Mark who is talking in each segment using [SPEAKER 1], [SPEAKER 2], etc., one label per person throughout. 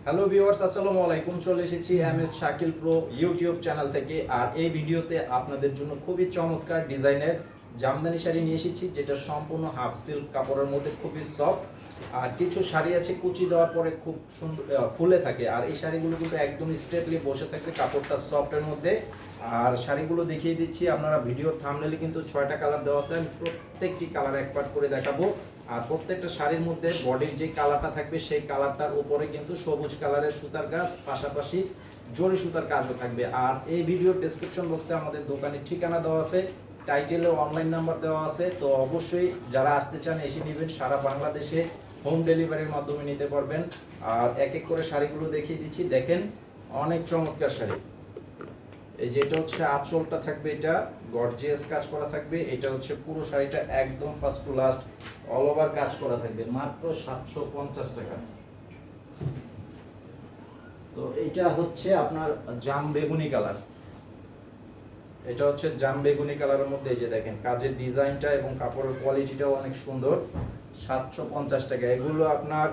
[SPEAKER 1] Hello viewers, আসসালামু আলাইকুম। চলে এসেছি MS Shakil pro YouTube channel থেকে। আর এই ভিডিওতে আপনাদের জন্য খুবই চমৎকার ডিজাইনের জামদানি শাড়ি নিয়ে এসেছি, যেটা সম্পূর্ণ হাফ সিল্ক কাপড়ের মধ্যে খুবই সফট। আর কিছু শাড়ি আছে কুচি দেওয়ার পরে খুব সুন্দর ফুলে থাকে, আর এই শাড়িগুলো কিন্তু একদম স্ট্রেটলি বসে থাকে, কাপড়টা সফটের মধ্যে। আর শাড়িগুলো দেখিয়ে দিচ্ছি, আপনারা ভিডিওর থাম্বনেলে কিন্তু 6টা কালার দেওয়া আছে, আমি প্রত্যেকটি কালার এক পার্ট করে দেখাবো। আর প্রত্যেকটা শাড়ির মধ্যে বডির যে কালারটা থাকবে সেই কালারটার উপরে কিন্তু সবুজ কালারের সুতার কাজ, পাশাপাশি জরি সুতার কাজও থাকবে। আর এই ভিডিওর ডেসক্রিপশন বক্সে আমাদের দোকানের ঠিকানা দেওয়া আছে, টাইটেলে অনলাইন নাম্বার দেওয়া আছে। তো অবশ্যই যারা আসতে চান এসে নেবেন, সারা বাংলাদেশে হোম ডেলিভারির মাধ্যমে নিতে পারবেন। আর এক এক করে শাড়িগুলো দেখিয়ে দিচ্ছি, দেখেন অনেক চমৎকার শাড়ি। এই যে এটা হচ্ছে আঁচলটা থাকবে, এটা গর্জিয়াস কাজ করা থাকবে। এটা হচ্ছে পুরো শাড়িটা একদম first to last all over কাজ করা থাকবে, মাত্র 750 টাকা। তো এটা হচ্ছে আপনার জাম বেগুনি কালার। এটা হচ্ছে জাম বেগুনি কালারের মধ্যে এই যে দেখেন কাজের ডিজাইনটা এবং কাপড়ের কোয়ালিটিটাও অনেক সুন্দর। 750 টাকা। এগুলো আপনার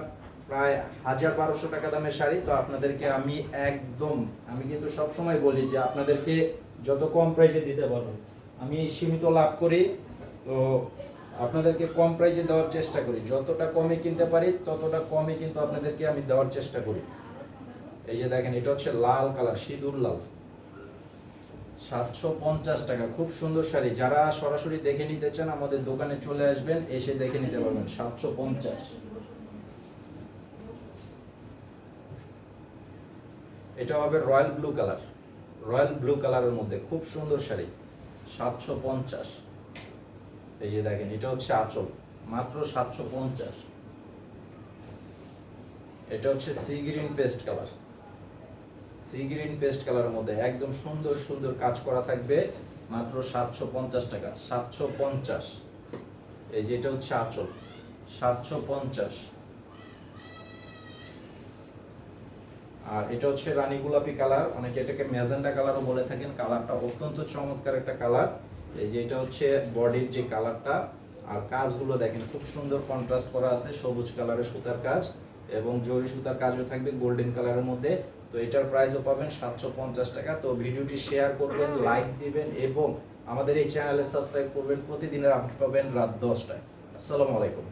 [SPEAKER 1] প্রায় 1200 টাকা দামের শাড়ি। তো আপনাদেরকে আমি কিন্তু সবসময় বলি যে আপনাদেরকে যত কম প্রাইসে দিতে পারবো, আমি সীমিত লাভ করি। তো আপনাদেরকে কম প্রাইসে দেওয়ার চেষ্টা করি, যতটা কমে কিনতে পারি ততটা কমে কিন্তু আপনাদেরকে আমি দেওয়ার চেষ্টা করি। এই যে দেখেন এটা হচ্ছে লাল কালার, সিঁদুর লাল, 750 টাকা। খুব সুন্দর শাড়ি। যারা সরাসরি দেখে নিতে চান আমাদের দোকানে চলে আসবেন, এসে দেখে নিতে পারবেন। 750। এটা হবে royal blue colour, royal blue কালারের মধ্যে খুব সুন্দর শাড়ি, 750। এই যে দেখেন এটা হচ্ছে আঁচল, মাত্র 750। এটা হচ্ছে sea green paste colour, sea green paste কালারের মধ্যে একদম সুন্দর সুন্দর কাজ করা থাকবে, মাত্র 750 টাকা। 750। এই যে এটা হচ্ছে আঁচল, 750। আর এটা হচ্ছে রানী গোলাপি কালার, অনেকে এটাকে ম্যাজেন্ডা কালারও বলে থাকেন। কালারটা অত্যন্ত চমৎকার একটা কালার। এই যে এটা হচ্ছে বডির যে কালারটা, আর কাজগুলো দেখেন খুব সুন্দর কন্ট্রাস্ট করা আছে, সবুজ কালারের সুতার কাজ এবং জরি সুতার কাজও থাকবে গোল্ডেন কালারের মধ্যে। তো এটার প্রাইসও পাবেন 750 টাকা। তো ভিডিওটি শেয়ার করবেন, লাইক দিবেন এবং আমাদের এই চ্যানেলে সাবস্ক্রাইব করবেন। প্রতিদিনের আপডেট পাবেন রাত 10টায়। আসসালামু আলাইকুম।